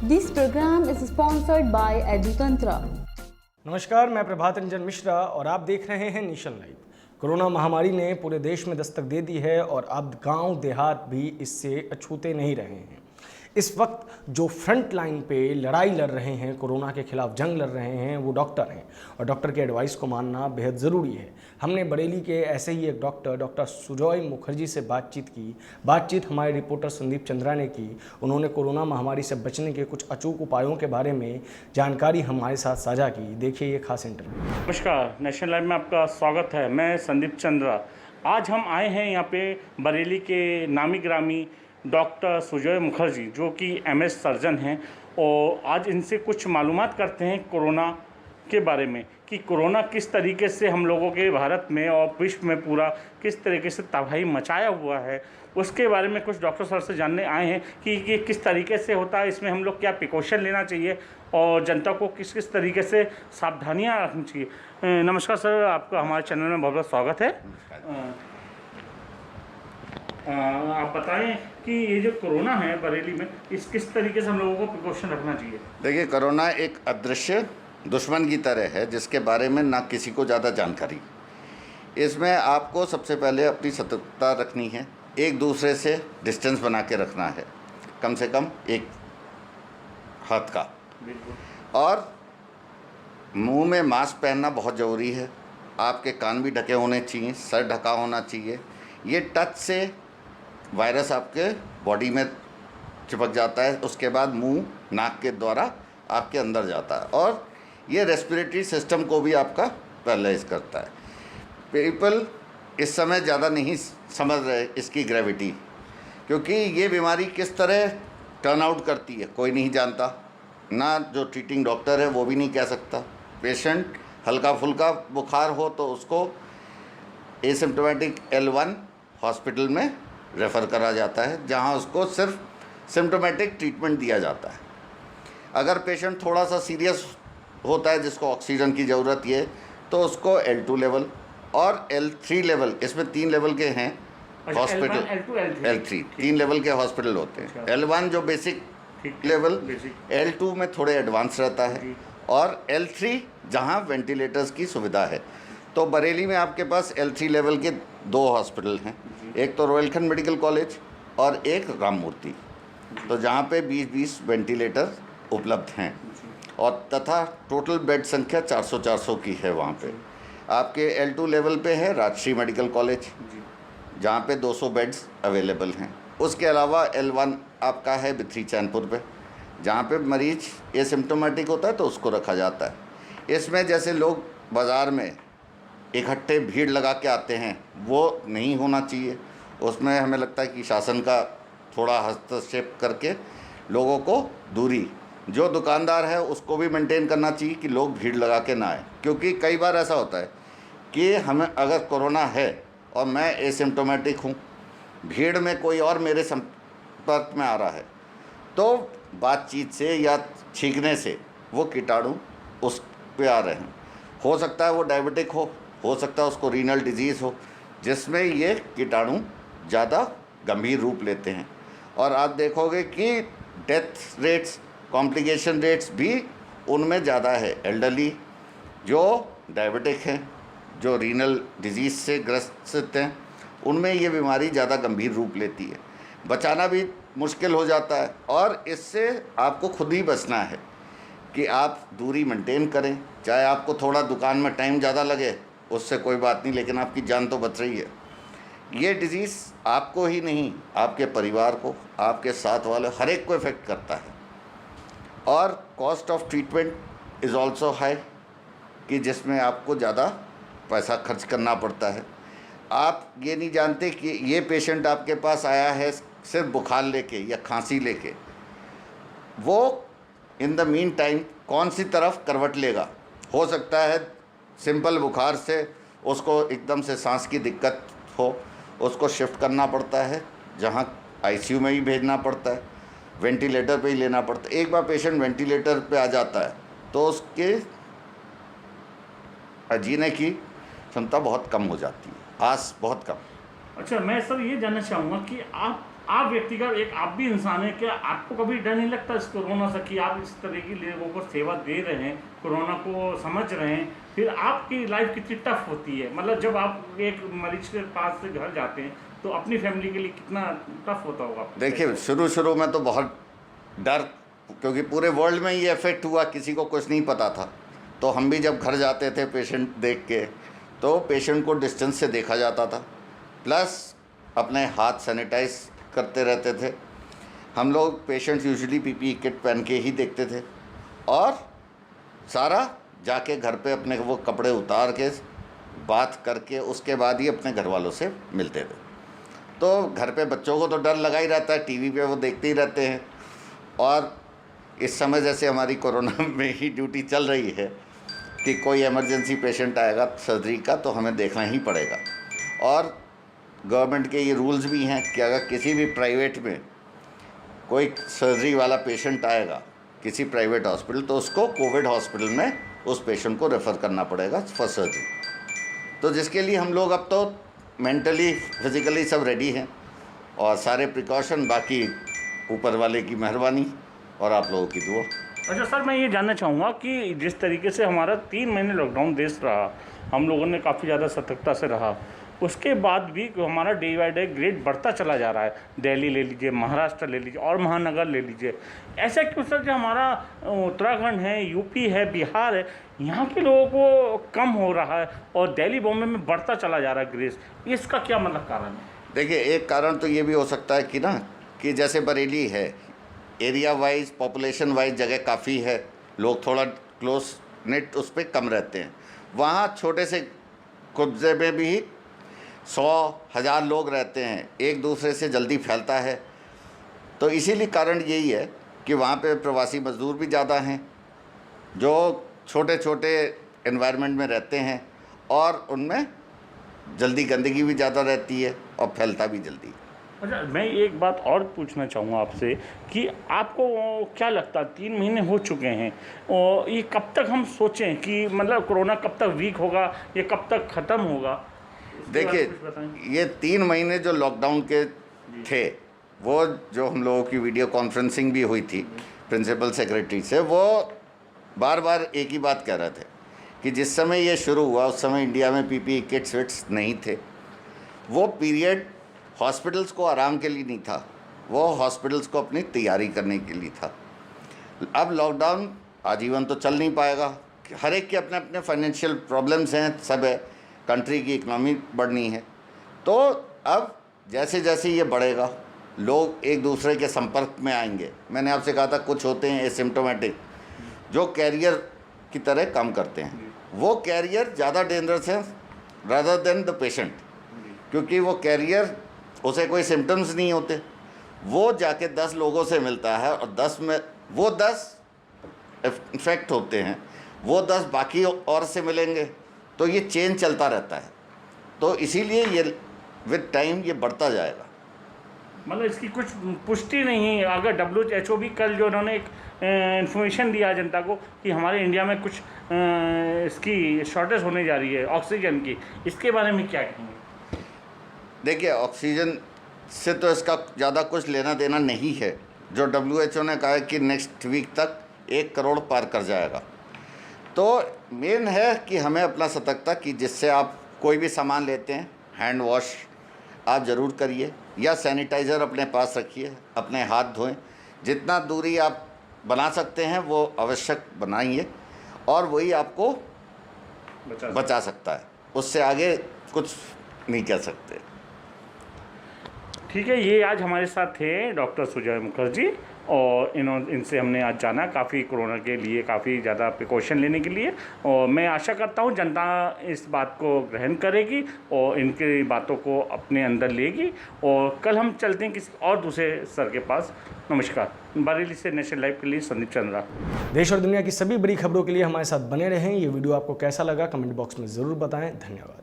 This program is sponsored by EduTantra. नमस्कार, मैं प्रभात रंजन मिश्रा और आप देख रहे हैं नेशन लाइव। कोरोना महामारी ने पूरे देश में दस्तक दे दी है और अब गांव देहात भी इससे अछूते नहीं रहे हैं। इस वक्त जो फ्रंट लाइन पे लड़ाई लड़ रहे हैं, कोरोना के खिलाफ जंग लड़ रहे हैं, वो डॉक्टर हैं और डॉक्टर के एडवाइस को मानना बेहद ज़रूरी है। हमने बरेली के ऐसे ही एक डॉक्टर सुजॉय मुखर्जी से बातचीत की। बातचीत हमारे रिपोर्टर संदीप चंद्रा ने की। उन्होंने कोरोना महामारी से बचने के कुछ अचूक उपायों के बारे में जानकारी हमारे साथ साझा की। देखिए ये खास इंटरव्यू। नमस्कार, नेशनल लाइव में आपका स्वागत है। मैं संदीप चंद्रा। आज हम आए हैं यहाँ पे बरेली के नामी ग्रामी डॉक्टर सुजॉय मुखर्जी, जो कि एमएस सर्जन हैं, और आज इनसे कुछ मालूमात करते हैं कोरोना के बारे में कि कोरोना किस तरीके से हम लोगों के भारत में और विश्व में पूरा किस तरीके से तबाही मचाया हुआ है। उसके बारे में कुछ डॉक्टर सर से जानने आए हैं कि ये किस तरीके से होता है, इसमें हम लोग क्या प्रिकॉशन लेना चाहिए और जनता को किस किस तरीके से सावधानियाँ रखनी चाहिए। नमस्कार सर, आपका हमारे चैनल में बहुत बहुत स्वागत है। आप बताएं कि ये जो कोरोना है बरेली में, इस किस तरीके से हम लोगों को प्रिकॉशन रखना चाहिए। देखिए, कोरोना एक अदृश्य दुश्मन की तरह है जिसके बारे में ना किसी को ज़्यादा जानकारी। इसमें आपको सबसे पहले अपनी सतर्कता रखनी है, एक दूसरे से डिस्टेंस बना के रखना है, कम से कम एक हाथ का, और मुंह में मास्क पहनना बहुत ज़रूरी है। आपके कान भी ढके होने चाहिए, सर ढका होना चाहिए। ये टच से वायरस आपके बॉडी में चिपक जाता है, उसके बाद मुंह नाक के द्वारा आपके अंदर जाता है और ये रेस्पिरेटरी सिस्टम को भी आपका पैरालाइज करता है। पीपल इस समय ज़्यादा नहीं समझ रहे इसकी ग्रेविटी, क्योंकि ये बीमारी किस तरह टर्न आउट करती है कोई नहीं जानता, ना जो ट्रीटिंग डॉक्टर है वो भी नहीं कह सकता। पेशेंट हल्का फुल्का बुखार हो तो उसको एसिम्प्टोमेटिक L1 हॉस्पिटल में रेफ़र करा जाता है, जहां उसको सिर्फ सिम्प्टोमेटिक ट्रीटमेंट दिया जाता है। अगर पेशेंट थोड़ा सा सीरियस होता है जिसको ऑक्सीजन की ज़रूरत है तो उसको L2 लेवल और L3 लेवल, इसमें 3 लेवल के हैं हॉस्पिटल। L3 3 लेवल के हॉस्पिटल होते हैं। L1 जो बेसिक लेवल, L2 में थोड़े एडवांस रहता है, और L3 जहां वेंटिलेटर्स की सुविधा है। तो बरेली में आपके पास L3 लेवल के 2 हॉस्पिटल हैं, एक तो रोहिलखंड मेडिकल कॉलेज और एक राम मूर्ति, तो जहाँ पे 20-20 वेंटिलेटर उपलब्ध हैं, और तथा टोटल बेड संख्या 400 की है। वहाँ पे आपके L2 लेवल पे है राजश्री मेडिकल कॉलेज, जहाँ पे 200 बेड्स अवेलेबल हैं। उसके अलावा L1 आपका है बिथरी चैनपुर पे, जहाँ पे मरीज एसिम्प्टोमेटिक होता है तो उसको रखा जाता है। इसमें जैसे लोग बाज़ार में इकट्ठे भीड़ लगा के आते हैं, वो नहीं होना चाहिए। उसमें हमें लगता है कि शासन का थोड़ा हस्तक्षेप करके लोगों को दूरी, जो दुकानदार है उसको भी मेंटेन करना चाहिए कि लोग भीड़ लगा के ना आए, क्योंकि कई बार ऐसा होता है कि हमें अगर कोरोना है और मैं एसिम्प्टोमेटिक हूँ, भीड़ में कोई और मेरे संपर्क में आ रहा है, तो बातचीत से या छींकने से वो कीटाणु उस पे आ रहे हैं। हो सकता है वो डायबिटिक हो सकता है उसको रीनल डिजीज़ हो, जिसमें ये कीटाणु ज़्यादा गंभीर रूप लेते हैं। और आप देखोगे कि डेथ रेट्स, कॉम्प्लिकेशन रेट्स भी उनमें ज़्यादा है। एल्डरली जो डायबिटिक हैं, जो रीनल डिजीज़ से ग्रसित हैं, उनमें ये बीमारी ज़्यादा गंभीर रूप लेती है। बचाना भी मुश्किल हो जाता है, और इससे आपको खुद ही बचना है कि आप दूरी मेंटेन करें। चाहे आपको थोड़ा दुकान में टाइम ज़्यादा लगे, उससे कोई बात नहीं, लेकिन आपकी जान तो बच रही है। ये डिज़ीज़ आपको ही नहीं, आपके परिवार को, आपके साथ वाले हर एक को इफ़ेक्ट करता है। और cost of treatment is also high, कि जिसमें आपको ज़्यादा पैसा खर्च करना पड़ता है। आप ये नहीं जानते कि ये पेशेंट आपके पास आया है सिर्फ बुखार लेके या खांसी लेके, वो इन द मीन टाइम कौन सी तरफ करवट लेगा। हो सकता है सिंपल बुखार से उसको एकदम से सांस की दिक्कत हो, उसको शिफ्ट करना पड़ता है, जहाँ आईसीयू में ही भेजना पड़ता है, वेंटिलेटर पे ही लेना पड़ता है। एक बार पेशेंट वेंटिलेटर पे आ जाता है तो उसके जीने की क्षमता बहुत कम हो जाती है, आस बहुत कम। अच्छा, मैं सर ये जानना चाहूँगा कि आप व्यक्तिगत एक आप भी इंसान है, क्या आपको कभी डर नहीं लगता इस कोरोना से कि आप इस तरह की लोगों को सेवा दे रहे हैं, कोरोना को समझ रहे हैं, फिर आपकी लाइफ कितनी टफ होती है? मतलब जब आप एक मरीज के पास से घर जाते हैं तो अपनी फैमिली के लिए कितना टफ होता होगा? देखिए, शुरू में तो बहुत डर, क्योंकि पूरे वर्ल्ड में ये इफेक्ट हुआ, किसी को कुछ नहीं पता था। तो हम भी जब घर जाते थे पेशेंट देख के, तो पेशेंट को डिस्टेंस से देखा जाता था, प्लस अपने हाथ सैनिटाइज करते रहते थे। हम लोग पेशेंट्स यूजुअली पीपीई किट पहन के ही देखते थे, और सारा जाके घर पे अपने वो कपड़े उतार के बात करके उसके बाद ही अपने घर वालों से मिलते थे। तो घर पे बच्चों को तो डर लगा ही रहता है, टीवी पे वो देखते ही रहते हैं। और इस समय जैसे हमारी कोरोना में ही ड्यूटी चल रही है कि कोई इमरजेंसी पेशेंट आएगा सर्जरी का, तो हमें देखना ही पड़ेगा। और गवर्नमेंट के ये रूल्स भी हैं कि अगर किसी भी प्राइवेट में कोई सर्जरी वाला पेशेंट आएगा किसी प्राइवेट हॉस्पिटल, तो उसको कोविड हॉस्पिटल में उस पेशेंट को रेफ़र करना पड़ेगा फॉर सर्जरी। तो जिसके लिए हम लोग अब तो मेंटली फिज़िकली सब रेडी हैं, और सारे प्रिकॉशन, बाकी ऊपर वाले की मेहरबानी और आप लोगों की दुआ। अच्छा सर, मैं ये जानना चाहूँगा कि जिस तरीके से हमारा 3 महीने लॉकडाउन देश रहा, हम लोगों ने काफ़ी ज़्यादा सतर्कता से रहा, उसके बाद भी हमारा डे बाई डे ग्रेड बढ़ता चला जा रहा है। दिल्ली ले लीजिए, महाराष्ट्र ले लीजिए और महानगर ले लीजिए। ऐसा क्यों सर, जो हमारा उत्तराखंड है, यूपी है, बिहार है, यहाँ के लोगों को कम हो रहा है और दिल्ली बॉम्बे में बढ़ता चला जा रहा है ग्रेस? इसका क्या मतलब कारण है? देखिए, एक कारण तो ये भी हो सकता है कि जैसे बरेली है, एरिया वाइज पॉपुलेशन वाइज जगह काफ़ी है, लोग थोड़ा क्लोज नेट उस पर कम रहते हैं। वहाँ छोटे से कब्जे में भी 100,000 लोग रहते हैं, एक दूसरे से जल्दी फैलता है। तो इसीलिए कारण यही है कि वहाँ पे प्रवासी मजदूर भी ज़्यादा हैं, जो छोटे छोटे एनवायरनमेंट में रहते हैं, और उनमें जल्दी गंदगी भी ज़्यादा रहती है और फैलता भी जल्दी। अच्छा, मैं एक बात और पूछना चाहूँगा आपसे कि आपको क्या लगता है, 3 महीने हो चुके हैं और ये कब तक हम सोचें कि मतलब कोरोना कब तक वीक होगा, ये कब तक ख़त्म होगा? देखिए, ये 3 महीने जो लॉकडाउन के थे, वो जो हम लोगों की वीडियो कॉन्फ्रेंसिंग भी हुई थी प्रिंसिपल सेक्रेटरी से, वो बार बार एक ही बात कह रहे थे कि जिस समय ये शुरू हुआ उस समय इंडिया में पीपीई किट्स विट्स नहीं थे। वो पीरियड हॉस्पिटल्स को आराम के लिए नहीं था, वो हॉस्पिटल्स को अपनी तैयारी करने के लिए था। अब लॉकडाउन आजीवन तो चल नहीं पाएगा, हर एक के अपने अपने फाइनेंशियल प्रॉब्लम्स हैं, सब है, कंट्री की इकनॉमी बढ़नी है। तो अब जैसे जैसे ये बढ़ेगा, लोग एक दूसरे के संपर्क में आएंगे। मैंने आपसे कहा था कुछ होते हैं एसिम्प्टोमेटिक, जो कैरियर की तरह काम करते हैं, वो कैरियर ज़्यादा डेंजरस है रादर देन द पेशेंट, क्योंकि वो कैरियर, उसे कोई सिम्टम्स नहीं होते, वो जाके 10 लोगों से मिलता है और 10 में वो 10 इन्फेक्ट होते हैं, वो 10 बाकी और से मिलेंगे, तो ये चेन चलता रहता है। तो इसीलिए ये विद टाइम ये बढ़ता जाएगा। मतलब इसकी कुछ पुष्टि नहीं है। अगर WHO भी कल जो उन्होंने एक इन्फॉर्मेशन दिया जनता को कि हमारे इंडिया में कुछ इसकी शॉर्टेज होने जा रही है ऑक्सीजन की, इसके बारे में क्या कहेंगे? देखिए, ऑक्सीजन से तो इसका ज़्यादा कुछ लेना देना नहीं है। जो WHO ने कहा है कि नेक्स्ट वीक तक 1 करोड़ पार कर जाएगा। तो मेन है कि हमें अपना सतर्कता, कि जिससे आप कोई भी सामान लेते हैं, हैंड वॉश आप ज़रूर करिए, या सैनिटाइज़र अपने पास रखिए, अपने हाथ धोएं, जितना दूरी आप बना सकते हैं वो आवश्यक बनाइए, और वही आपको बचा सकता है, उससे आगे कुछ नहीं कर सकते। ठीक है, ये आज हमारे साथ थे डॉक्टर सुजय मुखर्जी, और इनसे हमने आज जाना काफ़ी कोरोना के लिए काफ़ी ज़्यादा प्रिकॉशन लेने के लिए, और मैं आशा करता हूँ जनता इस बात को ग्रहण करेगी और इनकी बातों को अपने अंदर लेगी। और कल हम चलते हैं किसी और दूसरे सर के पास। नमस्कार, बरेली से नेशनल लाइव के लिए संदीप चंद्रा। देश और दुनिया की सभी बड़ी खबरों के लिए हमारे साथ बने रहें। ये वीडियो आपको कैसा लगा कमेंट बॉक्स में ज़रूर बताएं। धन्यवाद।